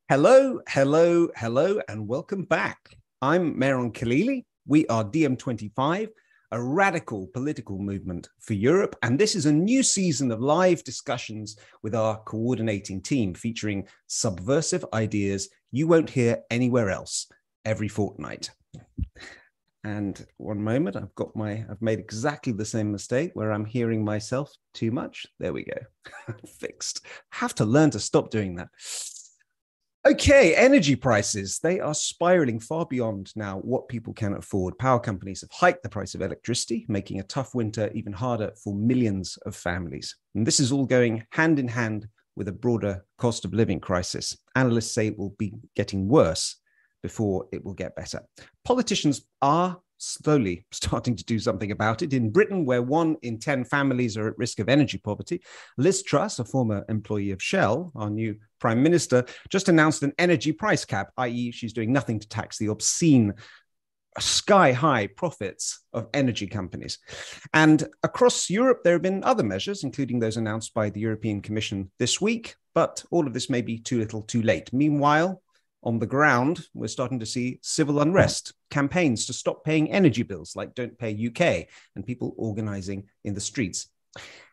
Hello, hello, hello, and welcome back. I'm Mehran Khalili. We are DM25, a radical political movement for Europe. And this is a new season of live discussions with our coordinating team featuring subversive ideas you won't hear anywhere else every fortnight. And one moment, I've made exactly the same mistake where I'm hearing myself too much. There we go. Fixed. Have to learn to stop doing that. Okay, energy prices, they are spiraling far beyond now what people can afford. Power companies have hiked the price of electricity, making a tough winter even harder for millions of families. And this is all going hand in hand with a broader cost of living crisis. Analysts say it will be getting worse before it will get better. Politicians are slowly starting to do something about it. In Britain, where 1 in 10 families are at risk of energy poverty, Liz Truss, a former employee of Shell, our new prime minister, just announced an energy price cap, i.e. she's doing nothing to tax the obscene sky-high profits of energy companies. And across Europe, there have been other measures, including those announced by the European Commission this week, but all of this may be too little too late. Meanwhile, on the ground, we're starting to see civil unrest, campaigns to stop paying energy bills like Don't Pay UK, and people organizing in the streets.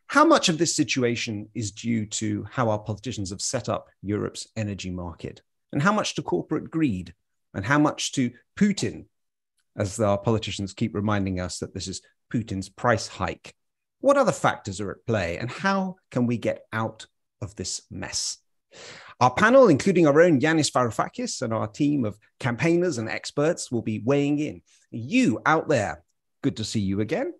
How much of this situation is due to how our politicians have set up Europe's energy market? And how much to corporate greed? And how much to Putin, as our politicians keep reminding us that this is Putin's price hike? What other factors are at play? And how can we get out of this mess? Our panel, including our own Yanis Varoufakis and our team of campaigners and experts, will be weighing in. You out there, good to see you again.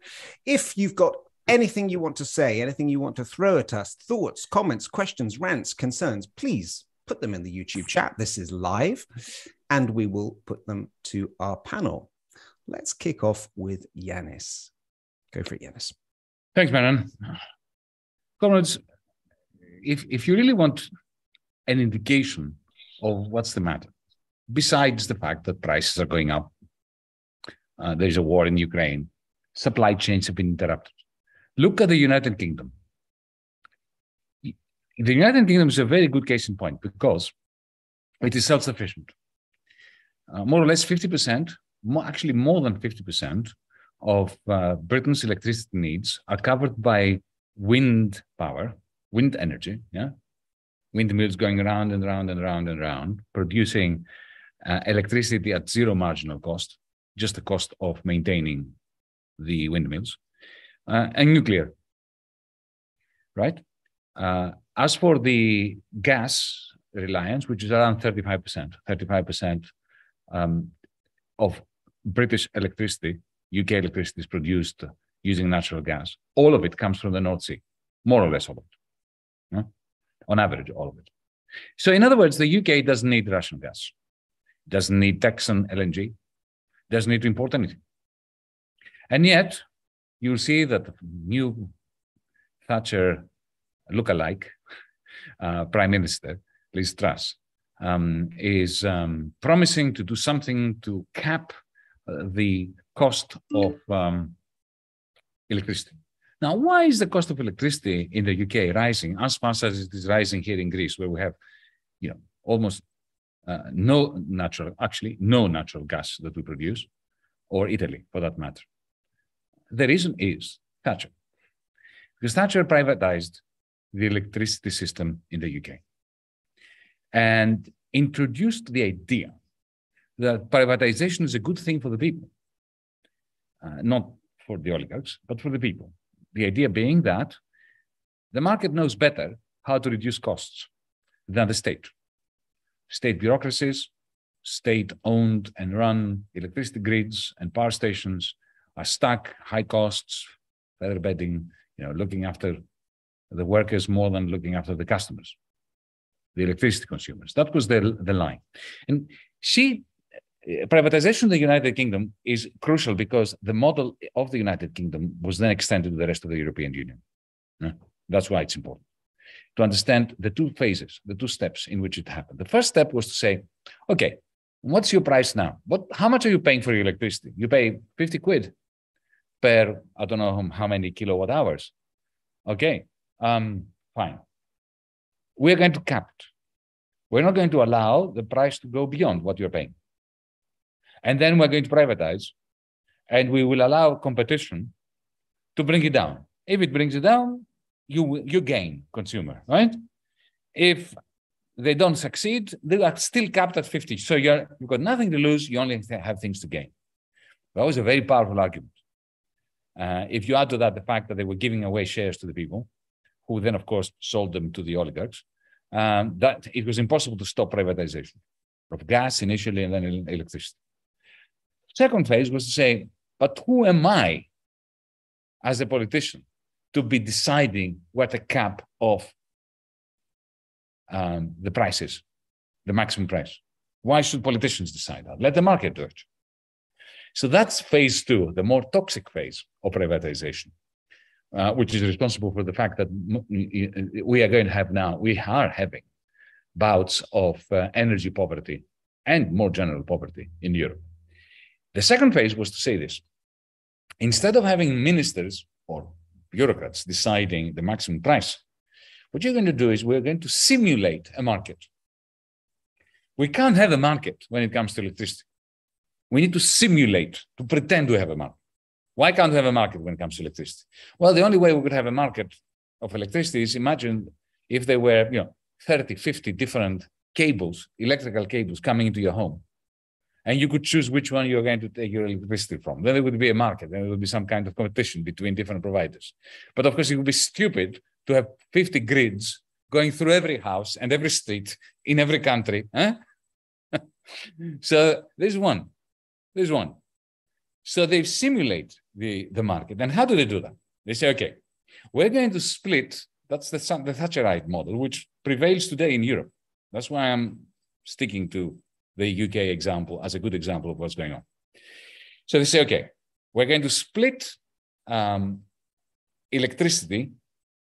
If you've got anything you want to say, anything you want to throw at us, thoughts, comments, questions, rants, concerns, please put them in the YouTube chat. This is live, and we will put them to our panel. Let's kick off with Yanis. Go for it, Yanis. Thanks, Mehran. Comrades, if you really want an indication of what's the matter, besides the fact that prices are going up, there's a war in Ukraine, supply chains have been interrupted. Look at the United Kingdom. The United Kingdom is a very good case in point because it is self-sufficient. More or less 50%, actually more than 50% of Britain's electricity needs are covered by wind power, wind energy, yeah? Windmills going around and around and around and around, producing electricity at zero marginal cost, just the cost of maintaining the windmills, and nuclear, right? As for the gas reliance, which is around 35% of British electricity, UK electricity is produced using natural gas. All of it comes from the North Sea, more or less all of it. Yeah? On average, all of it. So in other words, the UK doesn't need Russian gas, doesn't need Texan LNG, doesn't need to import anything. And yet, you'll see that the new Thatcher lookalike Prime Minister, Liz Truss, is promising to do something to cap the cost of electricity. Now, why is the cost of electricity in the UK rising as fast as it is rising here in Greece, where we have, almost no natural gas that we produce, or Italy, for that matter? The reason is Thatcher, because Thatcher privatized the electricity system in the UK and introduced the idea that privatization is a good thing for the people, not for the oligarchs, but for the people. The idea being that the market knows better how to reduce costs than the state. State bureaucracies, state-owned and run electricity grids and power stations are stuck, high costs, feather bedding, looking after the workers more than looking after the customers, the electricity consumers. That was the line. And privatization of the United Kingdom is crucial because the model of the United Kingdom was then extended to the rest of the European Union. That's why it's important to understand the two phases, the two steps in which it happened. The first step was to say, okay, what's your price now? How much are you paying for your electricity? You pay 50 quid per, I don't know how many kilowatt hours. Okay, fine. We're going to cap it. We're not going to allow the price to go beyond what you're paying. And then we're going to privatize, and we will allow competition to bring it down. If it brings it down, you gain, consumer, right? If they don't succeed, they are still capped at 50. So you've got nothing to lose, you only have things to gain. That was a very powerful argument. If you add to that the fact that they were giving away shares to the people, who then, of course, sold them to the oligarchs, that it was impossible to stop privatization of gas initially and then electricity. Second phase was to say, but who am I as a politician to be deciding what the cap of the price is, the maximum price? Why should politicians decide that? Let the market do it. So that's phase two, the more toxic phase of privatization, which is responsible for the fact that we are having bouts of energy poverty and more general poverty in Europe. The second phase was to say this. Instead of having ministers or bureaucrats deciding the maximum price, what you're going to do is we're going to simulate a market. We can't have a market when it comes to electricity. We need to simulate, to pretend we have a market. Why can't we have a market when it comes to electricity? Well, the only way we could have a market of electricity is imagine if there were 30, 50 different cables, electrical cables coming into your home. And you could choose which one you're going to take your electricity from. Then there would be a market, and there would be some kind of competition between different providers. But of course, it would be stupid to have 50 grids going through every house and every street in every country. So there's one. So they simulate the market. And how do they do that? They say, okay, we're going to split. That's the Thatcherite model, which prevails today in Europe. That's why I'm sticking to the UK example as a good example of what's going on. So they say, okay, we're going to split electricity,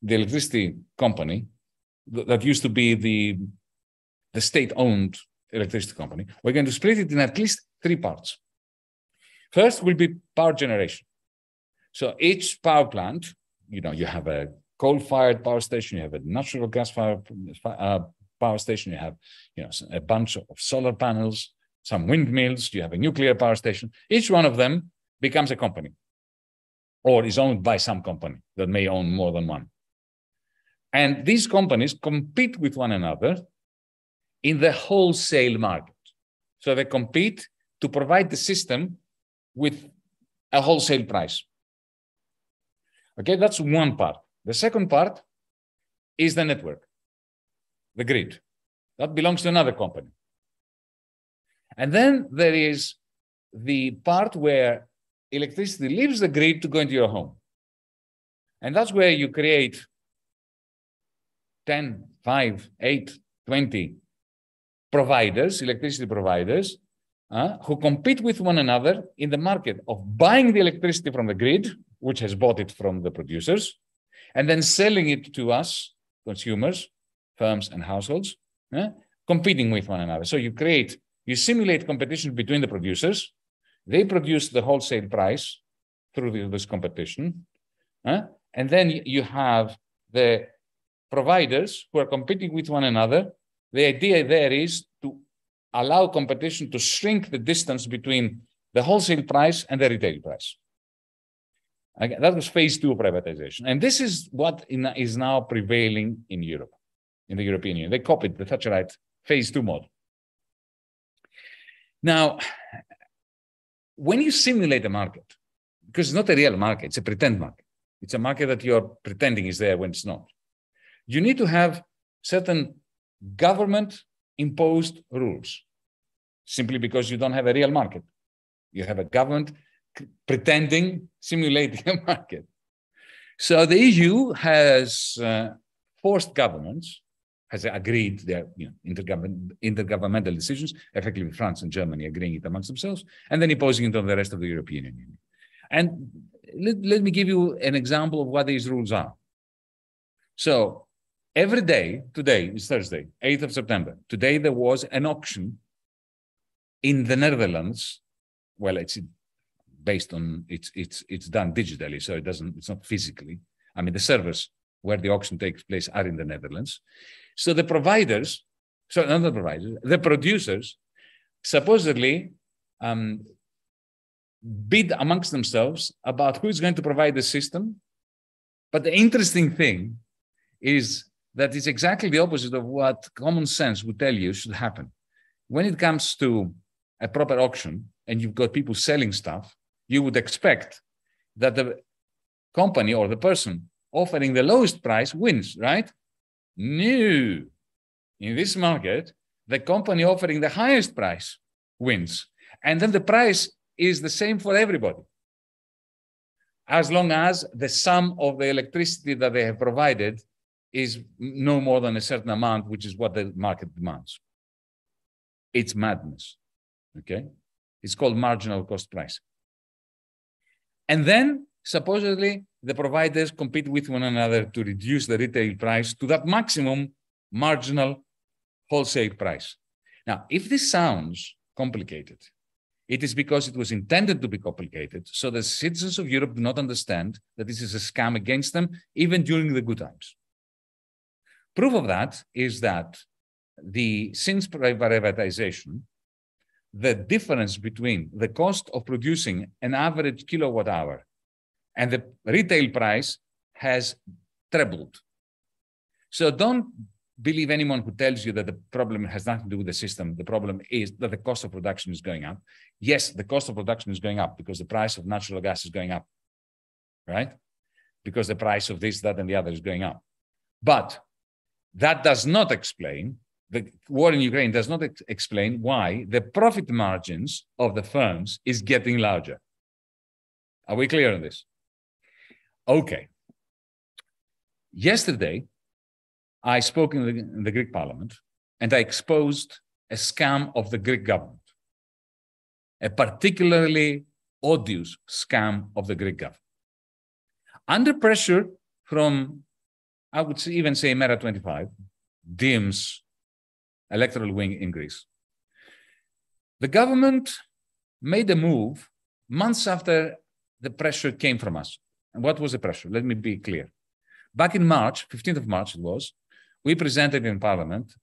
the electricity company that used to be the state-owned electricity company. We're going to split it in at least three parts. First will be power generation. So each power plant, you have a coal-fired power station, you have a natural gas-fired power station, you have a bunch of solar panels, some windmills, you have a nuclear power station. Each one of them becomes a company or is owned by some company that may own more than one. And these companies compete with one another in the wholesale market. So they compete to provide the system with a wholesale price. Okay, that's one part. The second part is the network, the grid. That belongs to another company. And then there is the part where electricity leaves the grid to go into your home. And that's where you create 10, 5, 8, 20 providers, electricity providers, who compete with one another in the market of buying the electricity from the grid, which has bought it from the producers, and then selling it to us, consumers, firms and households, competing with one another. So you simulate competition between the producers. They produce the wholesale price through this competition. And then you have the providers who are competing with one another. The idea there is to allow competition to shrink the distance between the wholesale price and the retail price. Again, that was phase two of privatization. And this is what is now prevailing in Europe, in the European Union. They copied the Thatcherite phase two model. Now, when you simulate a market, because it's not a real market, it's a pretend market. It's a market that you're pretending is there when it's not. You need to have certain government-imposed rules, simply because you don't have a real market. You have a government pretending, simulating a market. So the EU has forced governments, has agreed their intergovernmental decisions, effectively France and Germany agreeing it amongst themselves, and then imposing it on the rest of the European Union. And let me give you an example of what these rules are. So every day, today is Thursday, 8th of September. Today there was an auction in the Netherlands. Well, it's based on, it's done digitally, so it's not physically. I mean, the servers where the auction takes place are in the Netherlands. So the providers So not the providers, the producers supposedly bid amongst themselves about who is going to provide the system. But the interesting thing is that it's exactly the opposite of what common sense would tell you should happen. When it comes to a proper auction and you've got people selling stuff, you would expect that the company or the person offering the lowest price wins, right? No. In this market, the company offering the highest price wins. And then the price is the same for everybody, as long as the sum of the electricity that they have provided is no more than a certain amount, which is what the market demands. It's madness, okay? It's called marginal cost price. And then, supposedly, the providers compete with one another to reduce the retail price to that maximum marginal wholesale price. Now, if this sounds complicated, it is because it was intended to be complicated, so the citizens of Europe do not understand that this is a scam against them, even during the good times. Proof of that is that since privatization, the difference between the cost of producing an average kilowatt hour and the retail price has trebled. So don't believe anyone who tells you that the problem has nothing to do with the system. The problem is that the cost of production is going up. Yes, the cost of production is going up because the price of natural gas is going up, right? Because the price of this, that, and the other is going up. But that does not explain, the war in Ukraine does not explain why the profit margins of the firms is getting larger. Are we clear on this? Okay. Yesterday, I spoke in the Greek parliament, and I exposed a scam of the Greek government, a particularly odious scam of the Greek government. Under pressure from, I would even say, Mehran 25, DiEM's electoral wing in Greece, the government made a move months after the pressure came from us. And what was the pressure? Let me be clear. Back in March, 15th of March it was, we presented in Parliament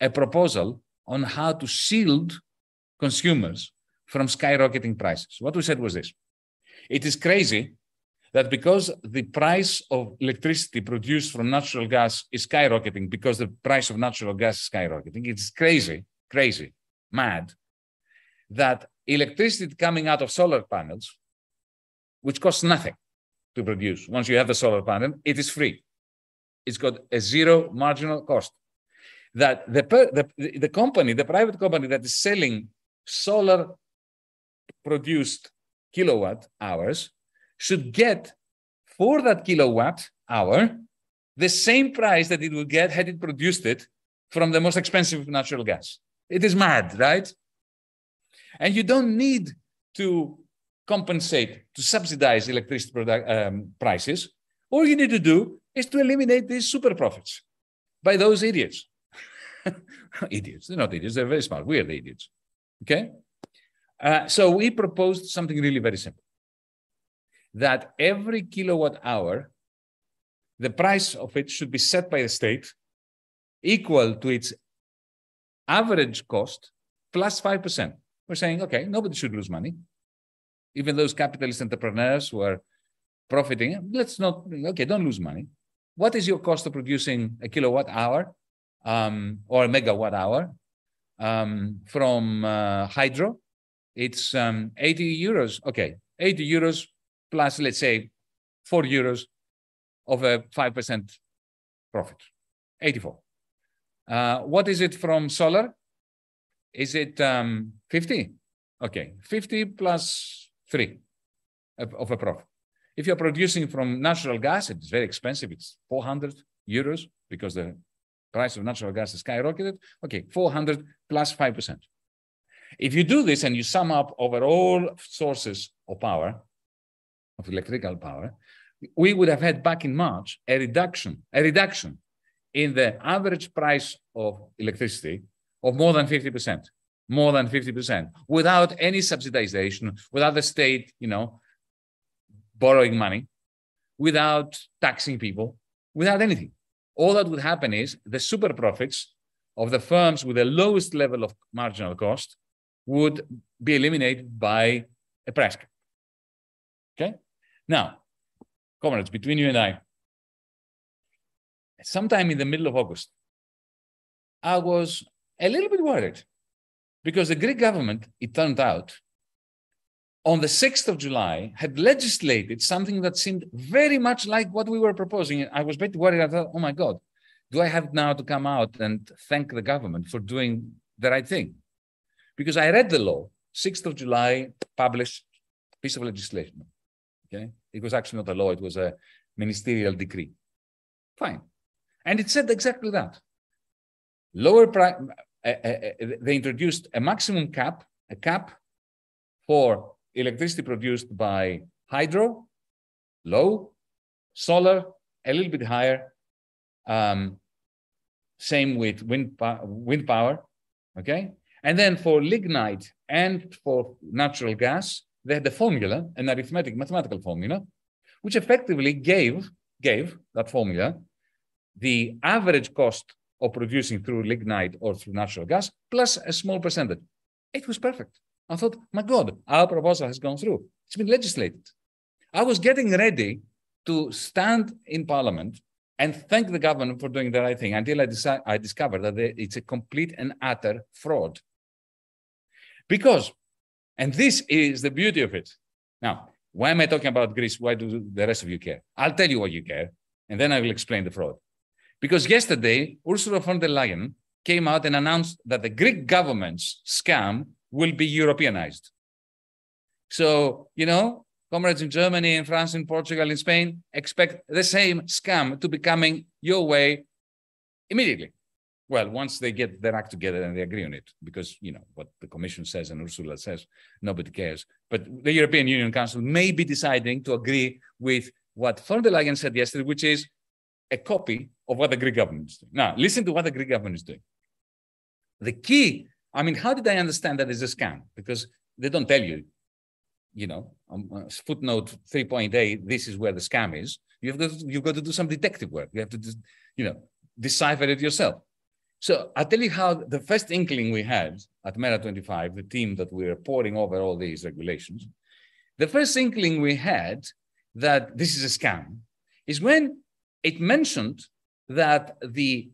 a proposal on how to shield consumers from skyrocketing prices. What we said was this: it is crazy that because the price of electricity produced from natural gas is skyrocketing because the price of natural gas is skyrocketing, it's crazy, mad, that electricity coming out of solar panels, which costs nothing to produce, once you have the solar panel, it is free. It's got a zero marginal cost. That the company, the private company that is selling solar produced kilowatt hours should get for that kilowatt hour the same price that it would get had it produced it from the most expensive natural gas. It is mad, right? And you don't need to compensate, to subsidize electricity prices. All you need to do is to eliminate these super profits by those idiots. Idiots, they're not idiots, they're very smart. We are the idiots, okay? So we proposed something really very simple, that every kilowatt hour, the price of it should be set by the state equal to its average cost plus 5%. We're saying, okay, nobody should lose money. Even those capitalist entrepreneurs who are profiting, let's not, okay, don't lose money. What is your cost of producing a kilowatt hour or a megawatt hour from hydro? It's 80 euros. Okay, 80 euros plus, let's say, 4 euros of a 5% profit, 84. What is it from solar? Is it 50? Okay, 50 plus 3 of a profit. If you're producing from natural gas, it's very expensive. It's 400 euros because the price of natural gas is skyrocketed. Okay, 400 plus 5%. If you do this and you sum up over all sources of power, of electrical power, we would have had back in March a reduction in the average price of electricity of more than 50%, without any subsidization, without the state, borrowing money, without taxing people, without anything. All that would happen is the super profits of the firms with the lowest level of marginal cost would be eliminated by a price cap. Okay? Now, comrades, between you and I, sometime in the middle of August, I was a little bit worried because the Greek government, it turned out, on the 6th of July, had legislated something that seemed very much like what we were proposing. I was a bit worried. I thought, oh my God, do I have now to come out and thank the government for doing the right thing? Because I read the law, 6th of July, published piece of legislation. Okay, it was actually not a law, it was a ministerial decree. Fine. And it said exactly that. Lower price, they introduced a maximum cap, a cap for electricity produced by hydro, low, solar, a little bit higher. Same with wind power, okay? And then for lignite and for natural gas, they had a formula, an mathematical formula, which effectively gave that formula the average cost of producing through lignite or through natural gas plus a small percentage. It was perfect. I thought, my God, our proposal has gone through. It's been legislated. I was getting ready to stand in Parliament and thank the government for doing the right thing until I discovered that it's a complete and utter fraud. Because, and this is the beauty of it. Now, why am I talking about Greece? Why do the rest of you care? I'll tell you why you care, and then I will explain the fraud. Because yesterday, Ursula von der Leyen came out and announced that the Greek government's scam will be Europeanized. So, you know, comrades in Germany, in France, in Portugal, in Spain, expect the same scam to be coming your way immediately. Well, once they get their act together and they agree on it, because, you know, what the Commission says and Ursula says, nobody cares. But the European Union Council may be deciding to agree with what von der Leyen said yesterday, which is a copy of what the Greek government is doing. Now, listen to what the Greek government is doing. The key, I mean, how did I understand that it's a scam? Because they don't tell you, you know, footnote 3.8, this is where the scam is. You've got to do some detective work. You have to, you know, decipher it yourself. So I'll tell you how the first inkling we had at Mehran 25, the team that we were poring over all these regulations, the first inkling we had that this is a scam is when it mentioned that the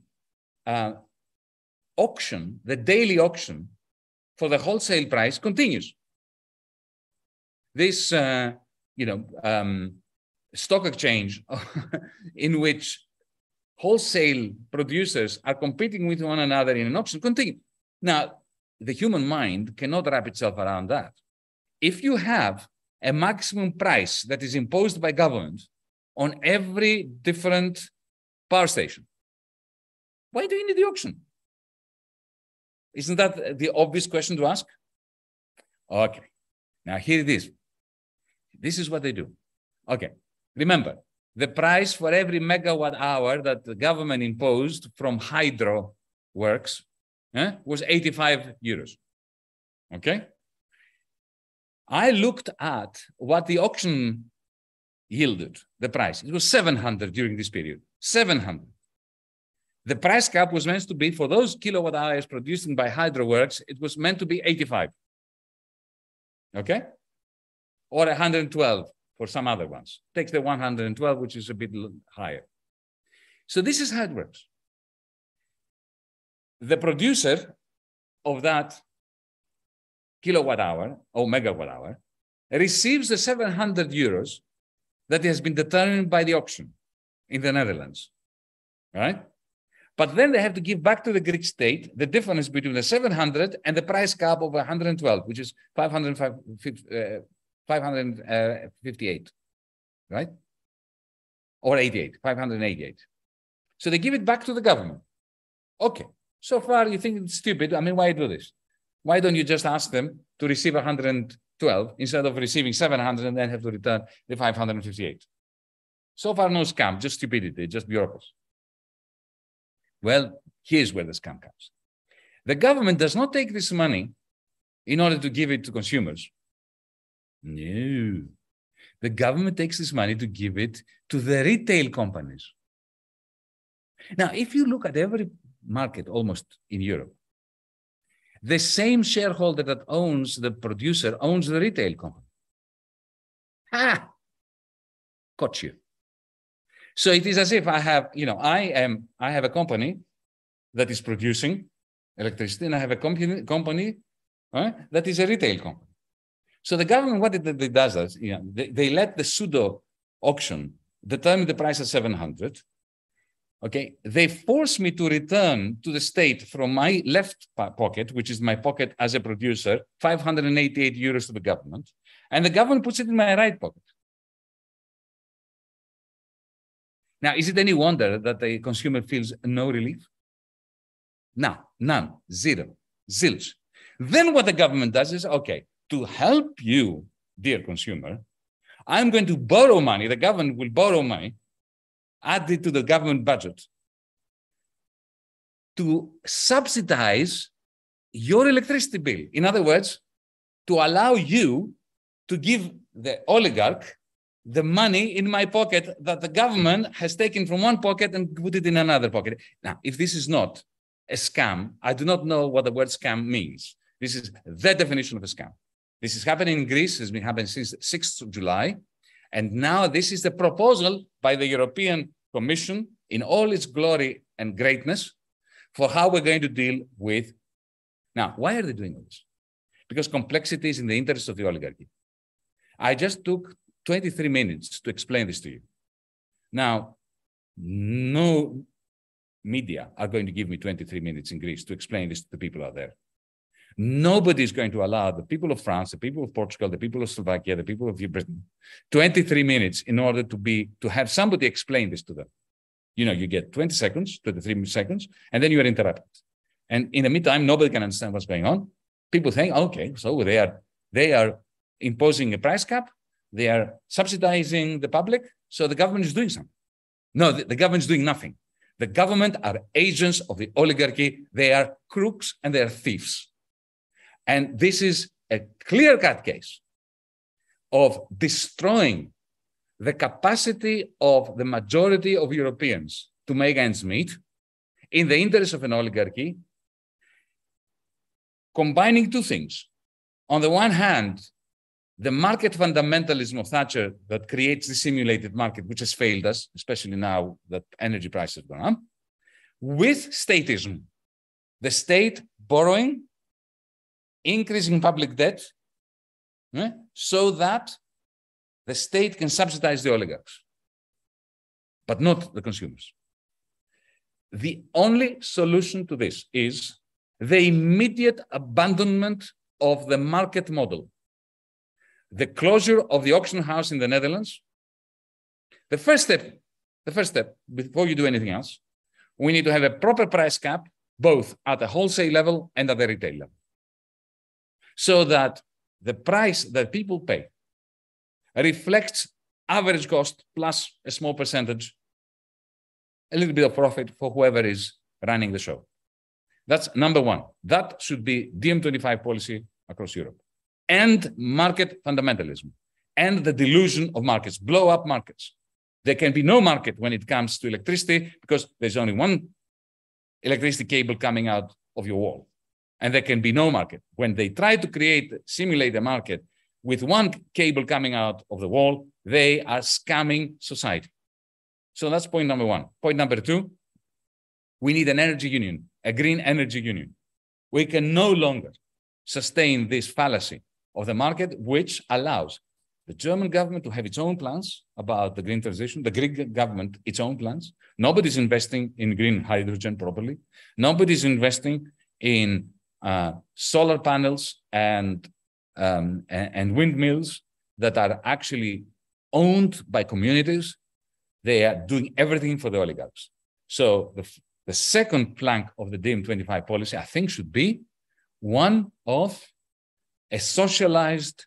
auction, the daily auction for the wholesale price continues. This, stock exchange in which wholesale producers are competing with one another in an auction continue. Now, the human mind cannot wrap itself around that. If you have a maximum price that is imposed by government on every different power station, why do you need the auction? Isn't that the obvious question to ask? Okay, now here it is. This is what they do. Okay, remember, the price for every megawatt hour that the government imposed from hydro works was 85 euros. Okay? I looked at what the auction yielded, the price. It was 700 during this period. 700. The price cap was meant to be, for those kilowatt hours produced by hydro works, it was meant to be 85. Okay? Or 112 for some other ones. Takes the 112, which is a bit higher. So this is how it works. The producer of that kilowatt hour or megawatt hour receives the 700 euros that has been determined by the auction in the Netherlands, right? But then they have to give back to the Greek state the difference between the 700 and the price cap of 112, which is 558, right? Or 88, 588. So they give it back to the government. Okay, so far you think it's stupid. I mean, why do this? Why don't you just ask them to receive 112 instead of receiving 700 and then have to return the 558? So far, no scam, just stupidity, just bureaucracy. Well, here's where the scam comes. The government does not take this money in order to give it to consumers. No. The government takes this money to give it to the retail companies. Now, if you look at every market almost in Europe. The same shareholder that owns the producer owns the retail company. Got you. So it is as if I have, I have a company that is producing electricity, and I have a company that is a retail company. So the government, what it does is, they let the pseudo auction determine the price at 700. Okay, they force me to return to the state from my left pocket, which is my pocket as a producer, 588 euros to the government, and the government puts it in my right pocket. Now, is it any wonder that the consumer feels no relief? No, none, zero, zilch. Then what the government does is, okay, to help you, dear consumer, I'm going to borrow money. The government will borrow money, add it to the government budget to subsidize your electricity bill. In other words, to allow you to give the oligarch the money in my pocket that the government has taken from one pocket and put it in another pocket. Now, if this is not a scam, I do not know what the word scam means. This is the definition of a scam. This is happening in Greece. It's been happening since 6th of July. And now this is the proposal by the European Commission in all its glory and greatness for how we're going to deal with. Now, why are they doing this? Because complexity is in the interest of the oligarchy. I just took 23 minutes to explain this to you. Now, no media are going to give me 23 minutes in Greece to explain this to the people out there. Nobody is going to allow the people of France, the people of Portugal, the people of Slovakia, the people of Britain, 23 minutes in order to have somebody explain this to them. You get 20 seconds, 23 seconds, and then you are interrupted. And in the meantime, nobody can understand what's going on. People think, okay, so they are imposing a price cap. They are subsidizing the public. So the government is doing something. No, the government is doing nothing. The government are agents of the oligarchy. They are crooks and they are thieves. And this is a clear-cut case of destroying the capacity of the majority of Europeans to make ends meet in the interest of an oligarchy, combining two things. On the one hand, the market fundamentalism of Thatcher that creates the simulated market, which has failed us, especially now that energy prices have gone up, with statism, the state borrowing, increasing public debt, so that the state can subsidize the oligarchs, but not the consumers. The only solution to this is the immediate abandonment of the market model, the closure of the auction house in the Netherlands. The first step, before you do anything else, we need to have a proper price cap, both at the wholesale level and at the retail level, so that the price that people pay reflects average cost plus a small percentage, a little bit of profit for whoever is running the show. That's number one. That should be DiEM25 policy across Europe. And market fundamentalism and the delusion of markets, blow up markets. There can be no market when it comes to electricity because there's only one electricity cable coming out of your wall. And there can be no market. When they try to simulate a market with one cable coming out of the wall, they are scamming society. So that's point number one. Point number two, we need an energy union, a green energy union. We can no longer sustain this fallacy of the market, which allows the German government to have its own plans about the green transition, the Greek government, its own plans. Nobody's investing in green hydrogen properly. Nobody's investing in solar panels and windmills that are actually owned by communities. They are doing everything for the oligarchs. So the second plank of the DiEM25 policy, I think, should be one of a socialized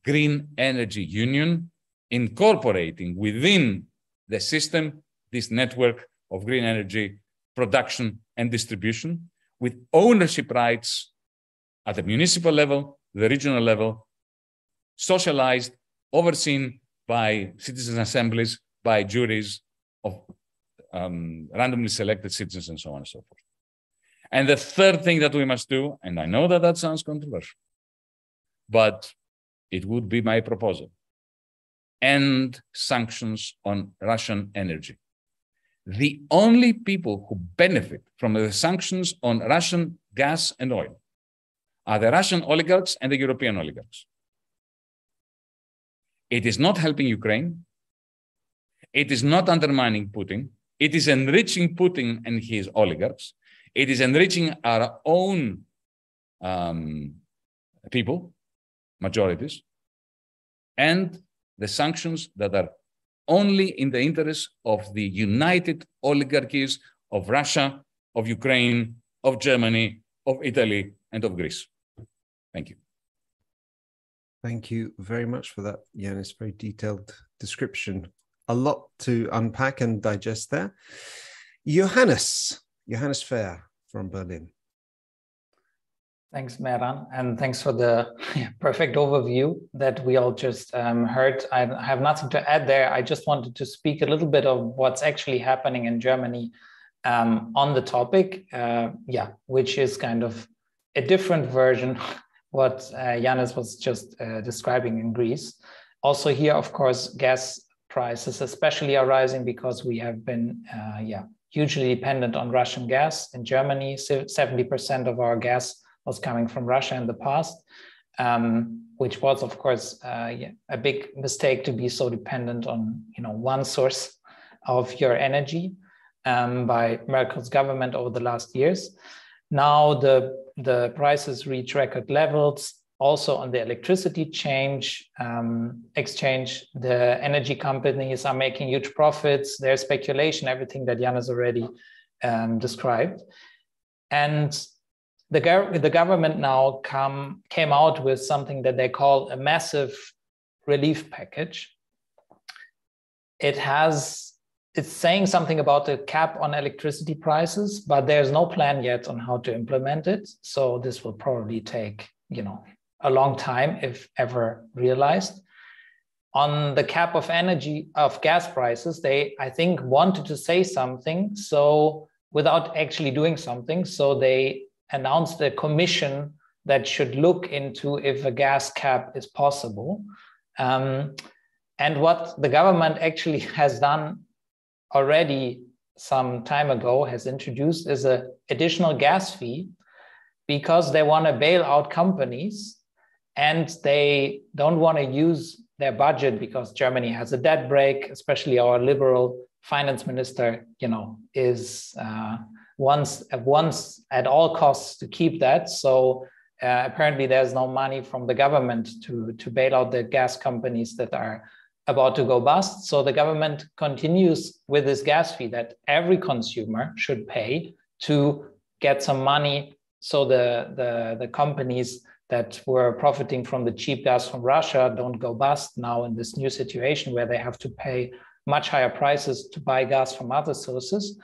green energy union, incorporating within the system this network of green energy production and distribution, with ownership rights at the municipal level, the regional level, socialized, overseen by citizen assemblies, by juries of randomly selected citizens, and so on and so forth. And the third thing that we must do, and I know that that sounds controversial, but it would be my proposal, end sanctions on Russian energy. The only people who benefit from the sanctions on Russian gas and oil are the Russian oligarchs and the European oligarchs. It is not helping Ukraine. It is not undermining Putin. It is enriching Putin and his oligarchs. It is enriching our own people, majorities, and the sanctions that are only in the interest of the united oligarchies of Russia, of Ukraine, of Germany, of Italy, and of Greece. Thank you. Thank you very much for that, Yanis. Very detailed description. A lot to unpack and digest there. Johannes Fehr from Berlin. Thanks, Mehran, and thanks for the perfect overview that we all just heard. I have nothing to add there. I just wanted to speak a little bit of what's actually happening in Germany on the topic, which is kind of a different version what Yanis was just describing in Greece. Also here, of course, gas prices especially are rising because we have been hugely dependent on Russian gas. In Germany, 70% of our gas was coming from Russia in the past, which was, of course, a big mistake to be so dependent on one source of your energy by Merkel's government over the last years. Now the prices reach record levels. Also on the electricity exchange, the energy companies are making huge profits. There's speculation, everything that Yanis already described. And the government now came out with something that they call a massive relief package. It's saying something about the cap on electricity prices, but there's no plan yet on how to implement it. So this will probably take, a long time, if ever realized. On the cap of gas prices, they, I think, wanted to say something, so without actually doing something. So they announced a commission that should look into if a gas cap is possible. And what the government actually has done already some time ago, has introduced, is an additional gas fee, because they want to bail out companies and they don't want to use their budget, because Germany has a debt break, especially our liberal finance minister, is wants at all costs to keep that. So apparently there's no money from the government to bail out the gas companies that are about to go bust. So the government continues with this gas fee that every consumer should pay to get some money, so the companies that were profiting from the cheap gas from Russia don't go bust now in this new situation where they have to pay much higher prices to buy gas from other sources.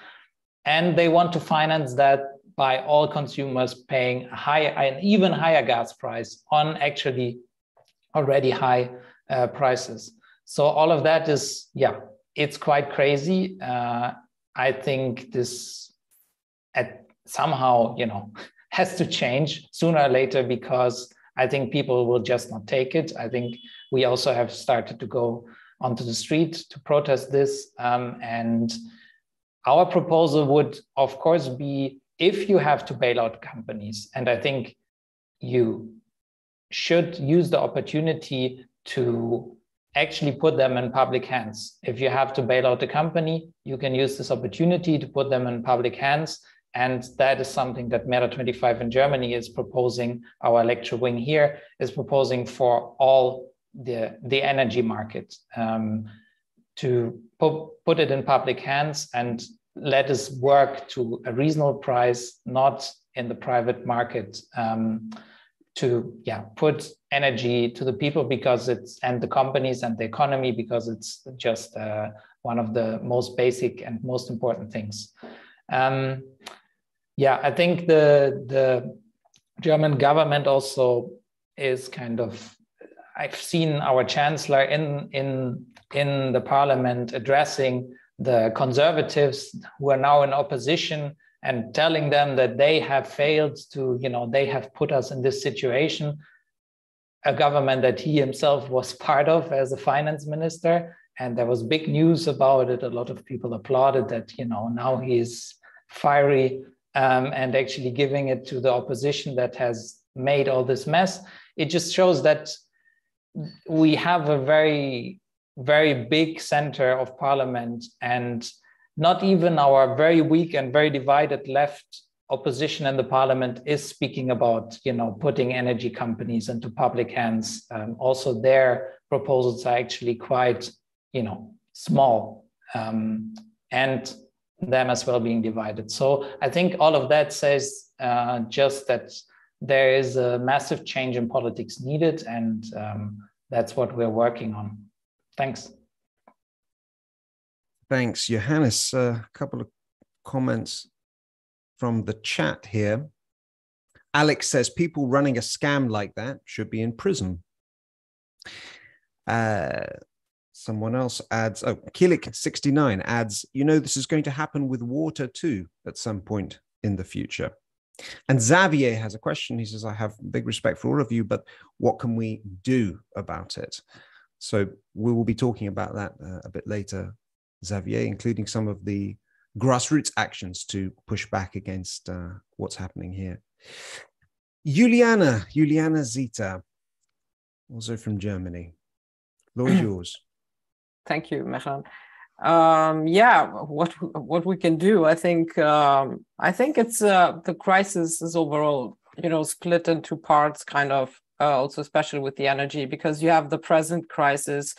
And they want to finance that by all consumers paying an even higher gas price on actually already high prices. So all of that is, it's quite crazy. I think this somehow, has to change sooner or later, because I think people will just not take it. I think we also have started to go onto the street to protest this. And our proposal would, of course, be, if you have to bail out companies, and I think you should use the opportunity to actually put them in public hands. If you have to bail out a company, you can use this opportunity to put them in public hands. And that is something that Mehran25 in Germany is proposing. Our lecture wing here is proposing for all the energy market, to put it in public hands and let us work to a reasonable price, not in the private market, to put energy to the people, because and the companies and the economy, because it's just one of the most basic and most important things. I think the German government also is kind of, I've seen our chancellor in the parliament addressing the conservatives who are now in opposition and telling them that they have failed to, they have put us in this situation, a government that he himself was part of as a finance minister. And there was big news about it. A lot of people applauded that, now he's fiery and actually giving it to the opposition that has made all this mess. It just shows that we have a very, very big center of parliament, and not even our very weak and very divided left opposition in the parliament is speaking about, putting energy companies into public hands. Also, their proposals are actually quite, small, and them as well being divided. So I think all of that says just that there is a massive change in politics needed, and that's what we're working on. Thanks. Thanks, Johannes. A couple of comments from the chat here. Alex says people running a scam like that should be in prison. Someone else adds, Kilik69 adds, this is going to happen with water too at some point in the future. And Xavier has a question. He says, I have big respect for all of you, but what can we do about it? So we will be talking about that a bit later, Xavier, including some of the grassroots actions to push back against what's happening here. Julijana Zita, also from Germany. Floor is yours. Thank you, Mehran. What we can do, I think it's the crisis is overall, split into parts, kind of, also especially with the energy, because you have the present crisis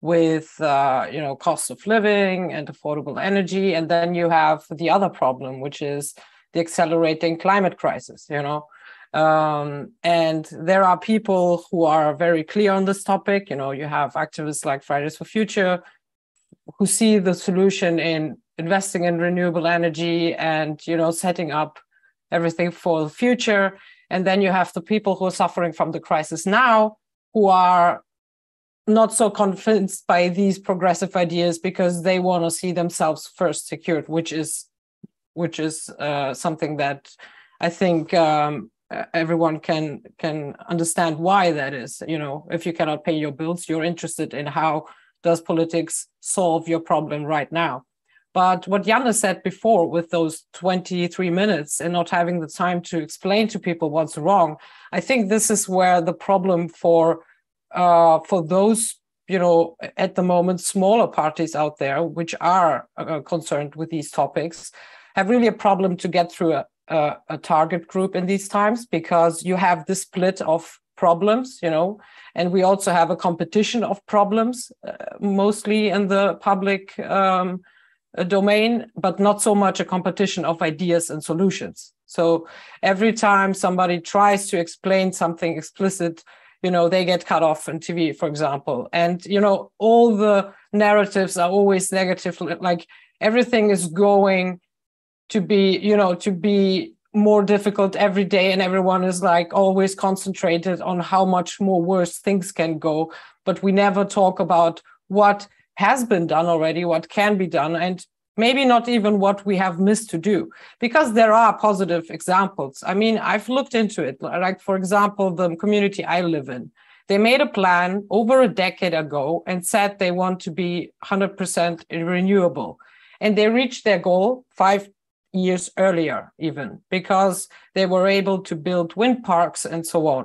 with cost of living and affordable energy, and then you have the other problem, which is the accelerating climate crisis. And there are people who are very clear on this topic. You have activists like Fridays for Future who see the solution in investing in renewable energy and, setting up everything for the future. And then you have the people who are suffering from the crisis now, who are not so convinced by these progressive ideas because they want to see themselves first secured, which is something that I think everyone can understand why that is. If you cannot pay your bills, you're interested in how does politics solve your problem right now. But what Yanis said before with those 23 minutes and not having the time to explain to people what's wrong, I think this is where the problem for those, at the moment, smaller parties out there, which are concerned with these topics, have really a problem to get through a target group in these times, because you have the split of problems, and we also have a competition of problems, mostly in the public domain, but not so much a competition of ideas and solutions. So every time somebody tries to explain something explicit, they get cut off on TV, for example. And, all the narratives are always negative, like everything is going to be more difficult every day, and everyone is like always concentrated on how much more worse things can go, but we never talk about what has been done already, what can be done, and maybe not even what we have missed to do, because there are positive examples. I mean, I've looked into it, like, for example, the community I live in, they made a plan over a decade ago and said they want to be 100% renewable, and they reached their goal 5 years earlier even, because they were able to build wind parks and so on.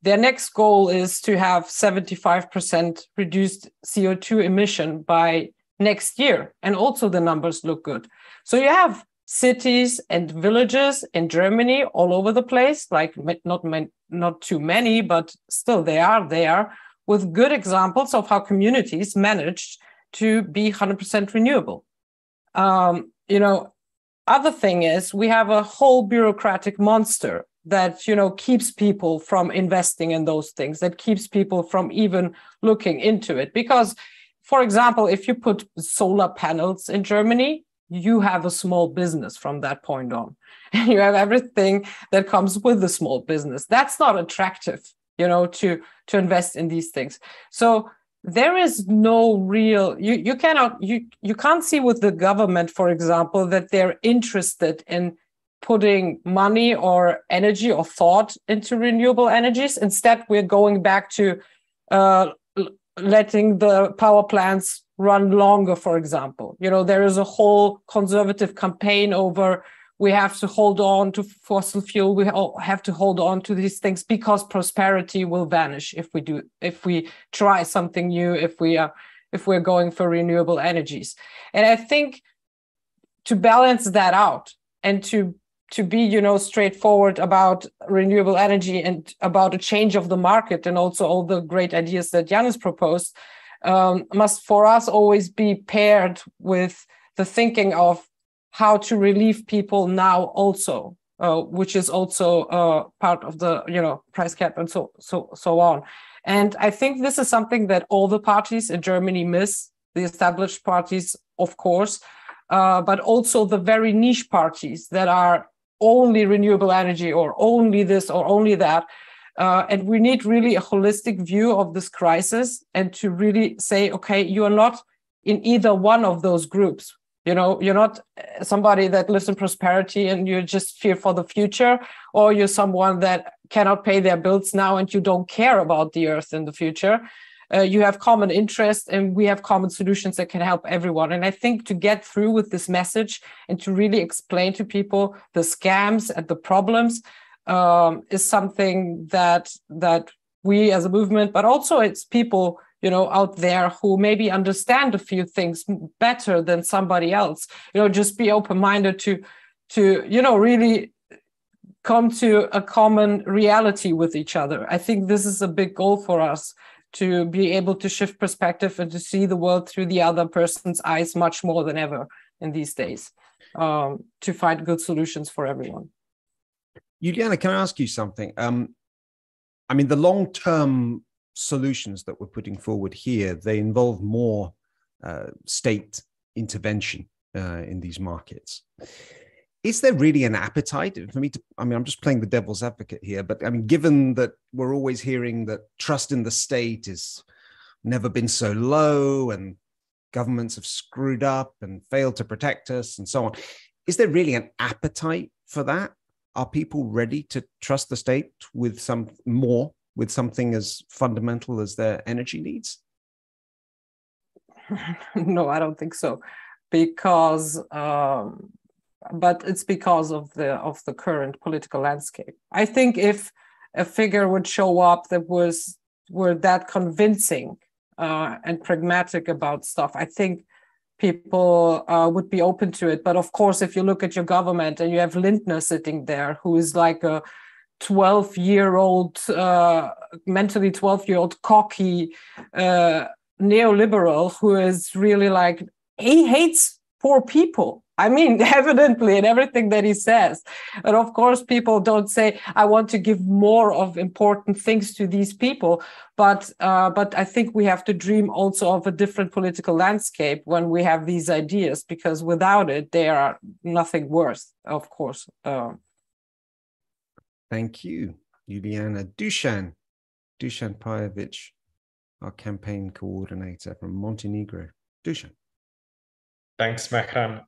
Their next goal is to have 75% reduced CO2 emission by next year, and also the numbers look good. So you have cities and villages in Germany all over the place, like not too many, but still they are there, with good examples of how communities managed to be 100% renewable. Other thing is we have a whole bureaucratic monster that, keeps people from investing in those things, that keeps people from even looking into it. Because, for example, if you put solar panels in Germany, you have a small business from that point on. And you have everything that comes with the small business. That's not attractive, to invest in these things. So there is no real, you can't see with the government, for example, that they're interested in putting money or energy or thought into renewable energies. Instead, we're going back to letting the power plants run longer, for example. There is a whole conservative campaign over we have to hold on to fossil fuel. We all have to hold on to these things because prosperity will vanish if we try something new, if we're going for renewable energies. And I think to balance that out and to be, straightforward about renewable energy and about a change of the market and also all the great ideas that Yanis proposed must for us always be paired with the thinking of how to relieve people now also, which is also part of the price cap and so on. And I think this is something that all the parties in Germany miss, the established parties, of course, but also the very niche parties that are only renewable energy or only this or only that. And we need really a holistic view of this crisis and to really say, okay, you are not in either one of those groups. You're not somebody that lives in prosperity and you just fear for the future, or you're someone that cannot pay their bills now and you don't care about the earth in the future. You have common interests and we have common solutions that can help everyone. And I think to get through with this message and to really explain to people the scams and the problems is something that we as a movement, but also it's people out there who maybe understand a few things better than somebody else, just be open-minded to really come to a common reality with each other. I think this is a big goal for us, to be able to shift perspective and to see the world through the other person's eyes much more than ever in these days, to find good solutions for everyone. Julijana, can I ask you something? The long-term solutions that we're putting forward here, they involve more state intervention in these markets. Is there really an appetite for me to, I'm just playing the devil's advocate here, but given that we're always hearing that trust in the state has never been so low and governments have screwed up and failed to protect us and so on, is there really an appetite for that? Are people ready to trust the state with something as fundamental as their energy needs? No, I don't think so, because but it's because of the current political landscape. I think if a figure would show up that were that convincing and pragmatic about stuff, I think people would be open to it. But of course, if you look at your government and you have Lindner sitting there, who is like a 12-year-old, mentally 12-year-old cocky neoliberal who is really like, he hates poor people. Evidently in everything that he says. And of course, people don't say, I want to give more of important things to these people. But I think we have to dream also of a different political landscape when we have these ideas, because without it, they are nothing worth, of course. Thank you, Julijana. Dusan Pajovic, our campaign coordinator from Montenegro. Dusan. Thanks, Mehran.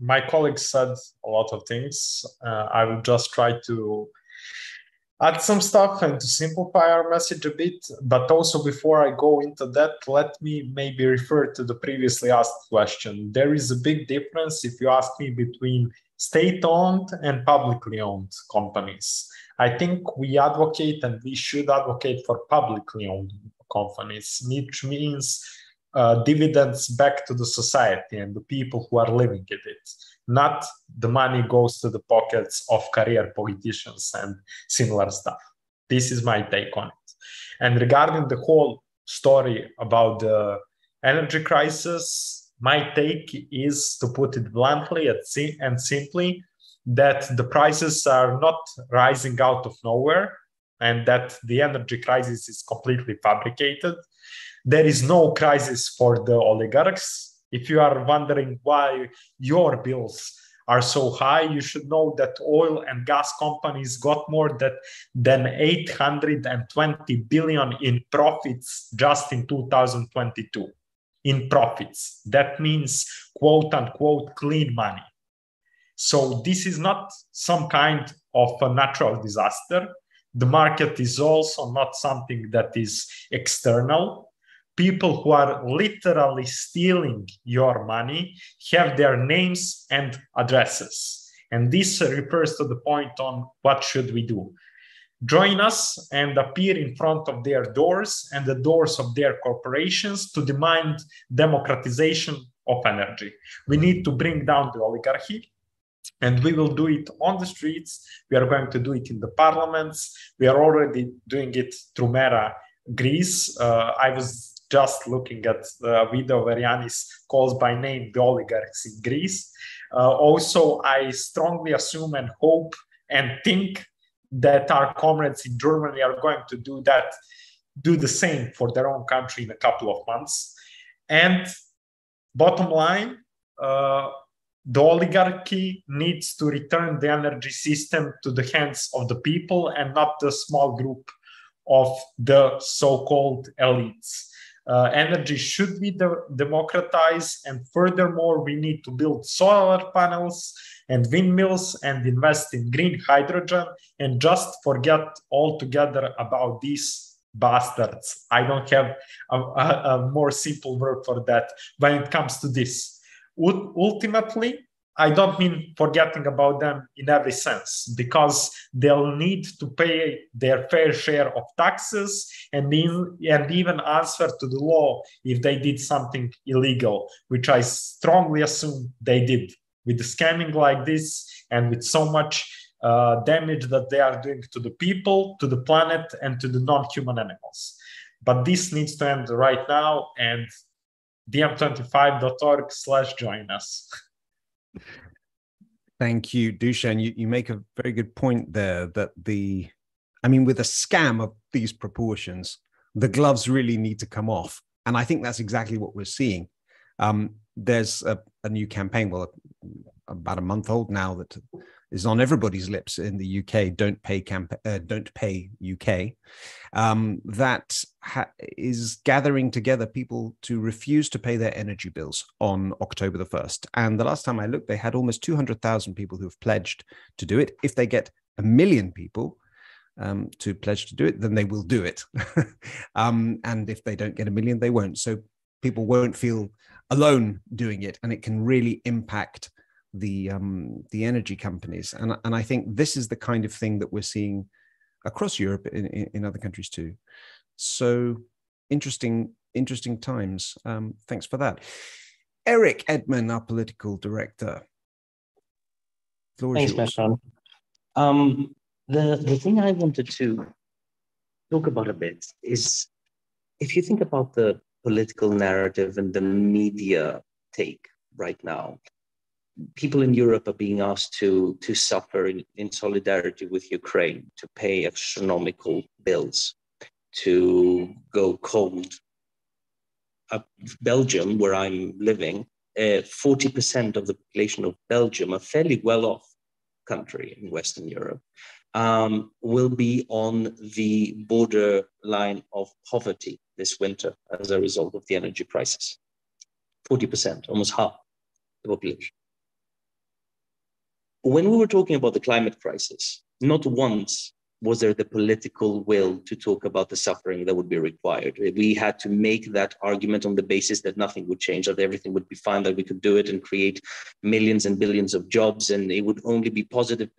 My colleagues said a lot of things. I will just try to add some stuff and to simplify our message a bit. But also before I go into that, let me maybe refer to the previously asked question. There is a big difference, if you ask me, between state-owned and publicly owned companies. I think we advocate and we should advocate for publicly owned companies, which means dividends back to the society and the people who are living in it. Not the money goes to the pockets of career politicians and similar stuff. This is my take on it. And regarding the whole story about the energy crisis, my take is, to put it bluntly and simply, that the prices are not rising out of nowhere and that the energy crisis is completely fabricated. There is no crisis for the oligarchs. If you are wondering why your bills are so high. You should know that oil and gas companies got more than 820 billion in profits just in 2022. In profits. That means quote unquote clean money. So this is not some kind of a natural disaster. The market is also not something that is external. People who are literally stealing your money have their names and addresses. And this refers to the point on what should we do. Join us and appear in front of their doors and the doors of their corporations to demand democratization of energy. We need to bring down the oligarchy, and we will do it on the streets. We are going to do it in the parliaments. We are already doing it through Mehran, Greece. I was just looking at a video where Yanis calls by name the oligarchs in Greece. Also, I strongly assume and hope and think that our comrades in Germany are going to do the same for their own country in a couple of months. And bottom line, the oligarchy needs to return the energy system to the hands of the people and not the small group of the so-called elites. Energy should be democratized, and furthermore, we need to build solar panels and windmills and invest in green hydrogen and just forget altogether about these bastards. I don't have a more simple word for that when it comes to this. Ultimately, I don't mean forgetting about them in every sense, because they'll need to pay their fair share of taxes and even answer to the law if they did something illegal, which I strongly assume they did. With the scamming like this and with so much damage that they are doing to the people, to the planet, and to the non-human animals. But this needs to end right now, and dm25.org/join us. Thank you, Dusan. You make a very good point there that with a scam of these proportions, the gloves really need to come off. And I think that's exactly what we're seeing. There's a new campaign, about a month old now, that is on everybody's lips in the UK. Don't pay UK. That is gathering together people to refuse to pay their energy bills on October the 1st. And the last time I looked, they had almost 200,000 people who have pledged to do it. If they get 1 million people to pledge to do it, then they will do it. And if they don't get 1 million, they won't. So people won't feel alone doing it, and it can really impact the energy companies. And I think this is the kind of thing that we're seeing across Europe in other countries too. So interesting times. Thanks for that. Erik Edman, our political director. Thanks, Mehran. The thing I wanted to talk about a bit is, if you think about the political narrative and the media take right now, people in Europe are being asked to suffer in solidarity with Ukraine, to pay astronomical bills, to go cold. Belgium, where I'm living, 40% of the population of Belgium, a fairly well-off country in Western Europe, will be on the borderline of poverty this winter as a result of the energy crisis. 40%, almost half the population. When we were talking about the climate crisis, not once was there the political will to talk about the suffering that would be required. We had to make that argument on the basis that nothing would change, that everything would be fine, that we could do it and create millions and billions of jobs, and it would only be positive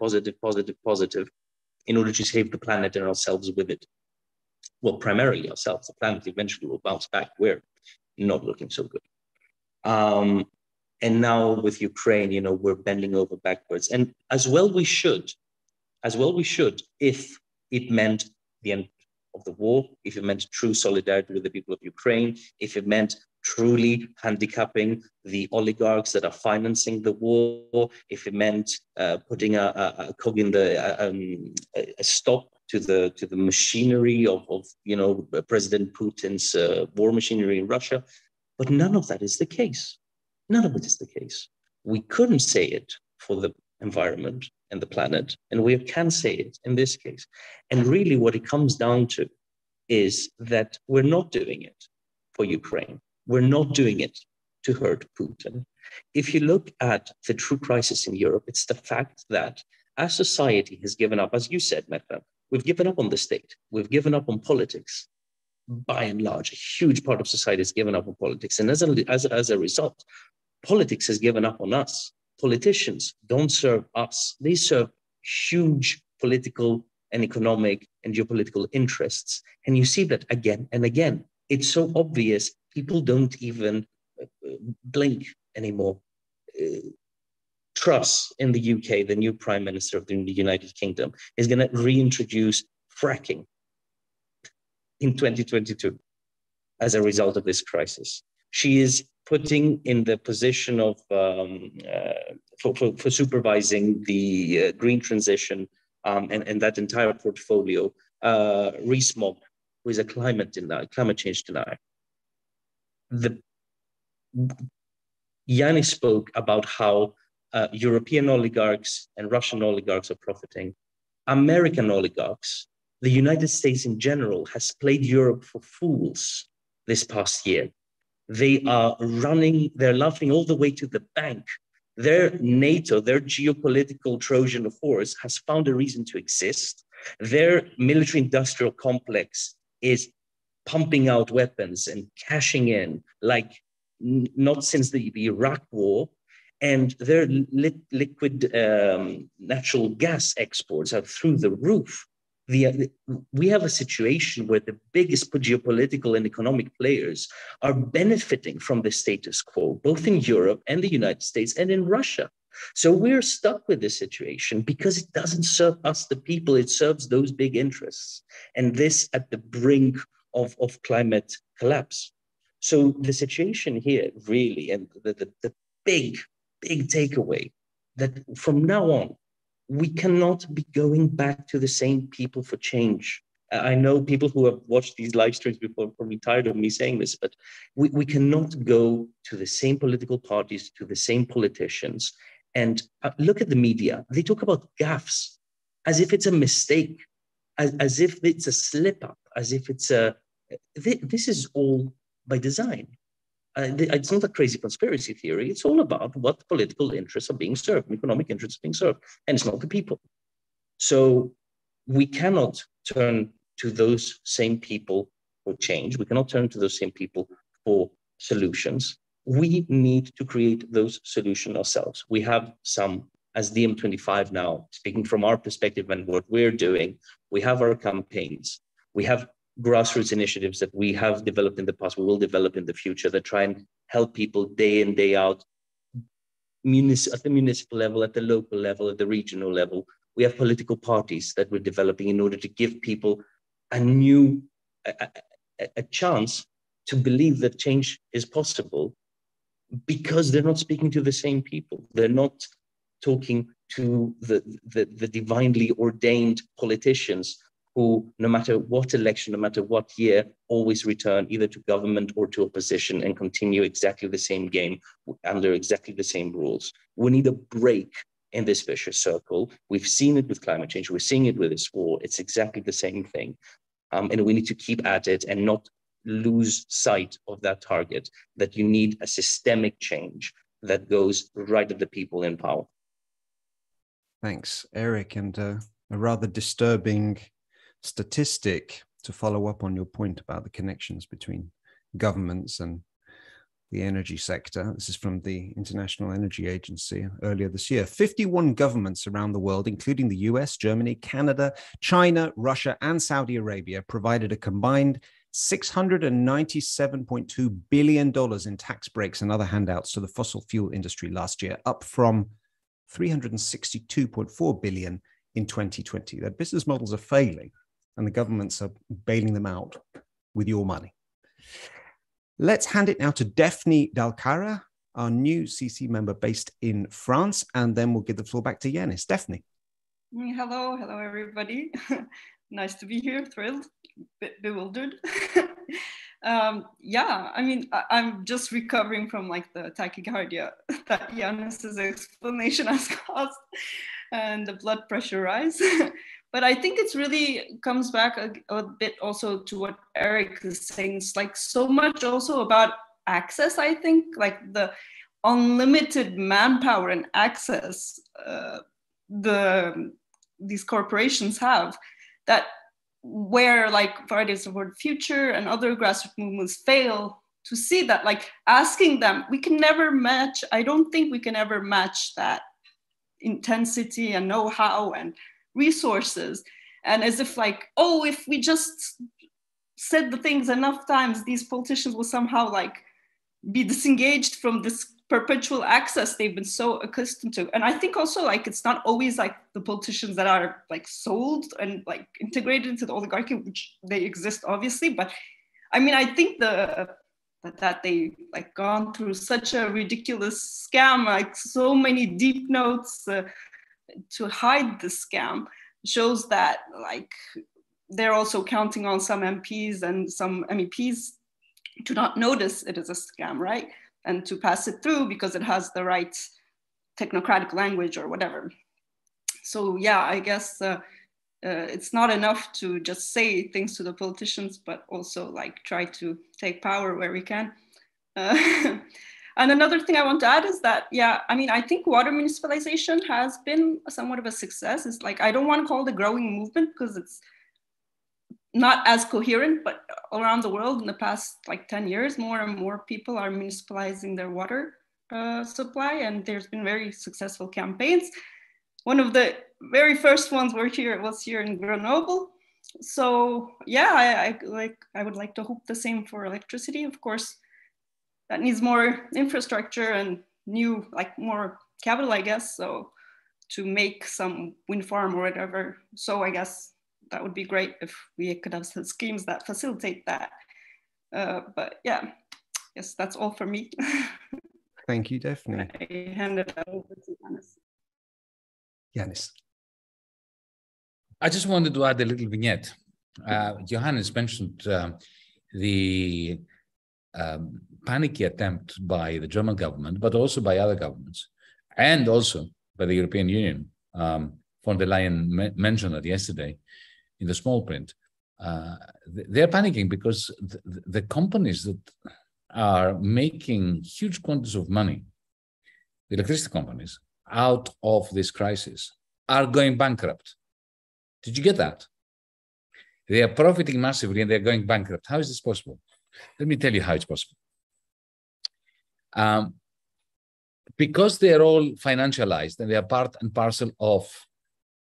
in order to save the planet and ourselves with it. Well, primarily ourselves. The planet eventually will bounce back. We're not looking so good. And now with Ukraine, we're bending over backwards. And as well we should, if it meant the end of the war, if it meant true solidarity with the people of Ukraine, if it meant truly handicapping the oligarchs that are financing the war, if it meant putting a cog in a stop to the machinery of President Putin's war machinery in Russia. But none of that is the case. None of it is the case. We couldn't say it for the environment and the planet. And we can say it in this case. And really what it comes down to is that we're not doing it for Ukraine. We're not doing it to hurt Putin. If you look at the true crisis in Europe, it's the fact that our society has given up, as you said, Mehran, we've given up on the state. We've given up on politics. By and large, a huge part of society has given up on politics. And as a result, politics has given up on us. Politicians don't serve us. They serve huge political and economic and geopolitical interests. And you see that again and again. It's so obvious, people don't even blink anymore. Truss in the UK, the new Prime Minister of the United Kingdom, is going to reintroduce fracking in 2022 as a result of this crisis. She is putting in the position of for supervising the green transition and that entire portfolio, Rees-Mogg, who is a climate change denier. Yanis spoke about how European oligarchs and Russian oligarchs are profiting. American oligarchs, the United States in general, has played Europe for fools this past year. They are they're laughing all the way to the bank. Their NATO, their geopolitical Trojan horse, has found a reason to exist. Their military-industrial complex is pumping out weapons and cashing in like not since the Iraq war. And their liquid natural gas exports are through the roof. We have a situation where the biggest geopolitical and economic players are benefiting from the status quo, both in Europe and the United States and in Russia. So we're stuck with this situation because it doesn't serve us, the people, it serves those big interests. And this at the brink of climate collapse. So the situation here really, and the big takeaway, that from now on, we cannot be going back to the same people for change. I know people who have watched these live streams before are probably tired of me saying this, but we cannot go to the same political parties, to the same politicians. And look at the media. They talk about gaffes as if it's a mistake, as if it's a slip up, as if it's this is all by design. It's not a crazy conspiracy theory. It's all about what political interests are being served, economic interests are being served, and it's not the people. So we cannot turn to those same people for change. We cannot turn to those same people for solutions. We need to create those solutions ourselves. We have some, as DiEM25 now, speaking from our perspective and what we're doing, we have our campaigns. We have grassroots initiatives that we have developed in the past, we will develop in the future, that try and help people day in, day out, at the municipal level, at the local level, at the regional level. We have political parties that we're developing in order to give people a chance to believe that change is possible, because they're not speaking to the same people. They're not talking to the divinely ordained politicians who, no matter what election, no matter what year, always return either to government or to opposition and continue exactly the same game under exactly the same rules. We need a break in this vicious circle. We've seen it with climate change. We're seeing it with this war. It's exactly the same thing. And we need to keep at it and not lose sight of that target, that you need a systemic change that goes right at the people in power. Thanks, Erik. And a rather disturbing statistic to follow up on your point about the connections between governments and the energy sector. This is from the International Energy Agency earlier this year. 51 governments around the world, including the US, Germany, Canada, China, Russia, and Saudi Arabia, provided a combined $697.2 billion in tax breaks and other handouts to the fossil fuel industry last year, up from $362.4 billion in 2020. Their business models are failing, and the governments are bailing them out with your money. Let's hand it now to Defne Dalkara, our new CC member based in France, and then we'll give the floor back to Yanis. Defne. Hello everybody. Nice to be here, thrilled, bewildered. Yeah, I mean, I'm just recovering from like the tachycardia that Yanis's explanation has caused and the blood pressure rise. But I think it's really comes back a bit also to what Erik is saying. It's like so much also about access, I think, like the unlimited manpower and access these corporations have, that where like Fridays for the Future and other grassroots movements fail to see that, like asking them, we can never match, I don't think we can ever match that intensity and know-how and resources. And as if like, oh, if we just said the things enough times, these politicians will somehow like be disengaged from this perpetual access they've been so accustomed to. And I think also like it's not always like the politicians that are like sold and like integrated into the oligarchy, which they exist obviously, but I mean, I think that they like gone through such a ridiculous scam, like so many deep notes to hide the scam, shows that like they're also counting on some MPs and some MEPs to not notice it is a scam, right? And to pass it through because it has the right technocratic language or whatever. So yeah, I guess it's not enough to just say things to the politicians, but also like try to take power where we can. And another thing I want to add is that, yeah, I mean, I think water municipalization has been somewhat of a success. It's like, I don't want to call it a growing movement because it's not as coherent, but around the world in the past like 10 years, more and more people are municipalizing their water supply, and there's been very successful campaigns. One of the very first ones was here in Grenoble. So yeah, I would like to hope the same for electricity. Of course, that needs more infrastructure and new, like more capital, I guess, so to make some wind farm or whatever. So I guess that would be great if we could have some schemes that facilitate that. But yeah, yes, that's all for me. Thank you, Defne. I hand it over to Yanis. Yanis. I just wanted to add a little vignette. Johannes mentioned the panicky attempt by the German government, but also by other governments, and also by the European Union. Von der Leyen mentioned that yesterday in the small print. They're panicking because the companies that are making huge quantities of money, the electricity companies, out of this crisis, are going bankrupt. Did you get that? They are profiting massively and they're going bankrupt. How is this possible? Let me tell you how it's possible. Because they are all financialized and they are part and parcel of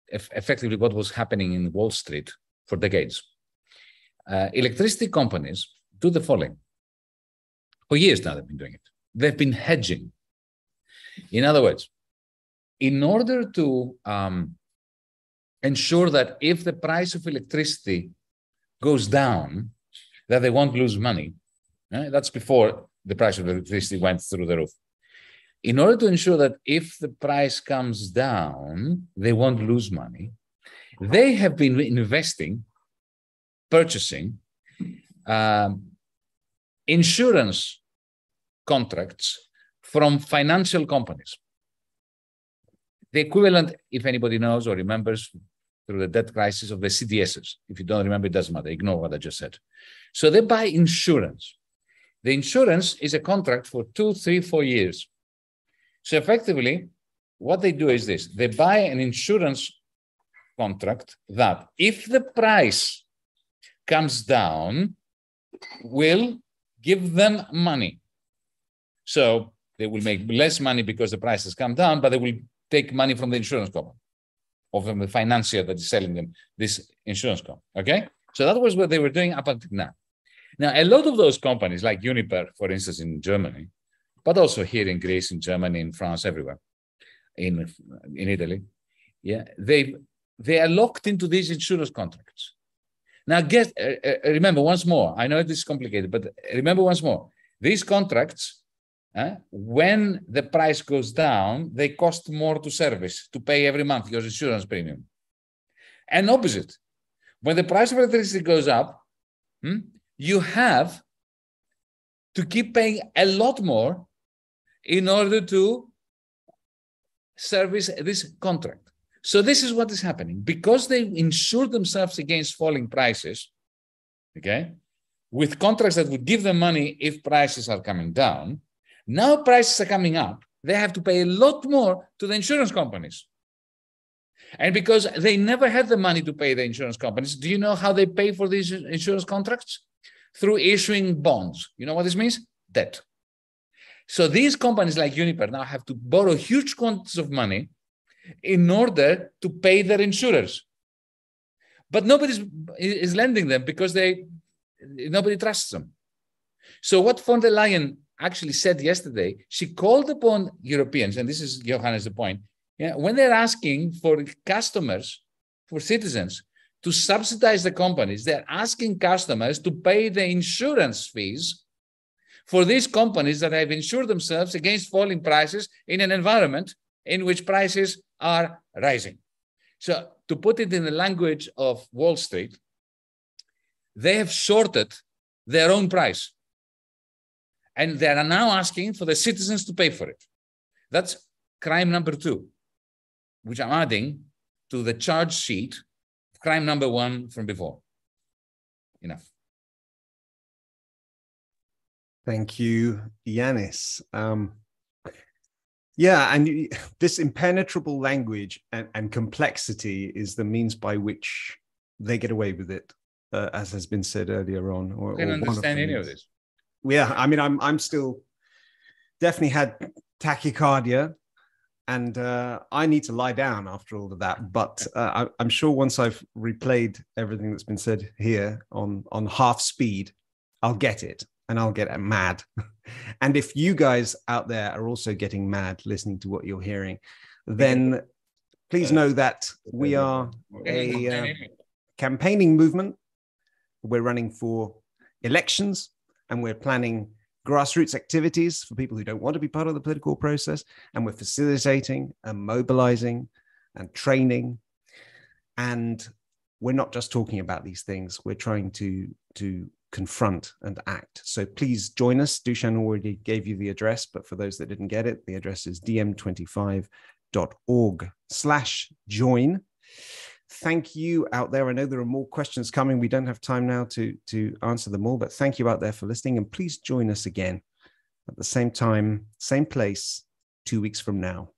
effectively what was happening in Wall Street for decades. Electricity companies do the following. For years now, they've been doing it. They've been hedging. In other words, in order to ensure that if the price of electricity goes down, that they won't lose money. That's before the price of electricity went through the roof. In order to ensure that if the price comes down, they won't lose money, they have been investing, purchasing insurance contracts from financial companies. The equivalent, if anybody knows or remembers, through the debt crisis of the CDSs. If you don't remember, it doesn't matter. Ignore what I just said. So they buy insurance. The insurance is a contract for 2, 3, 4 years. So effectively, what they do is this. They buy an insurance contract that, if the price comes down, will give them money. So they will make less money because the price has come down, but they will take money from the insurance company or from the financier that is selling them this insurance company. Okay? So that was what they were doing up until now. Now, a lot of those companies, like Uniper, for instance, in Germany, but also here in Greece, in Germany, in France, everywhere, in Italy, yeah, they are locked into these insurance contracts. Now, remember once more, I know this is complicated, but remember once more, these contracts, when the price goes down, they cost more to service, to pay every month your insurance premium. And opposite, when the price of electricity goes up, you have to keep paying a lot more in order to service this contract. So this is what is happening. Because they insure themselves against falling prices, okay, with contracts that would give them money if prices are coming down, now prices are coming up, they have to pay a lot more to the insurance companies. And because they never had the money to pay the insurance companies, do you know how they pay for these insurance contracts? Through issuing bonds. You know what this means? Debt. So these companies like Uniper now have to borrow huge quantities of money in order to pay their insurers. But nobody is lending them because nobody trusts them. So what von der Leyen actually said yesterday, she called upon Europeans, and this is Johannes the point, when they're asking for customers, for citizens, to subsidize the companies, they're asking customers to pay the insurance fees for these companies that have insured themselves against falling prices in an environment in which prices are rising. So to put it in the language of Wall Street, they have shorted their own price. And they are now asking for the citizens to pay for it. That's crime number 2, which I'm adding to the charge sheet, crime number 1 from before. Enough. Thank you, Yanis. Yeah, and this impenetrable language and complexity is the means by which they get away with it, as has been said earlier on. I can't understand any of this. Yeah, I mean, I'm still definitely had tachycardia, and I need to lie down after all of that. But I'm sure once I've replayed everything that's been said here on half speed, I'll get it. And I'll get mad. And if you guys out there are also getting mad listening to what you're hearing, then please know that we are a campaigning movement. We're running for elections, and we're planning grassroots activities for people who don't want to be part of the political process. And we're facilitating and mobilizing and training. And we're not just talking about these things. We're trying to confront and act. So please join us. Dusan already gave you the address, but for those that didn't get it, the address is dm25.org/join. Thank you out there. I know there are more questions coming. We don't have time now to answer them all, but thank you out there for listening. And please join us again at the same time, same place, 2 weeks from now.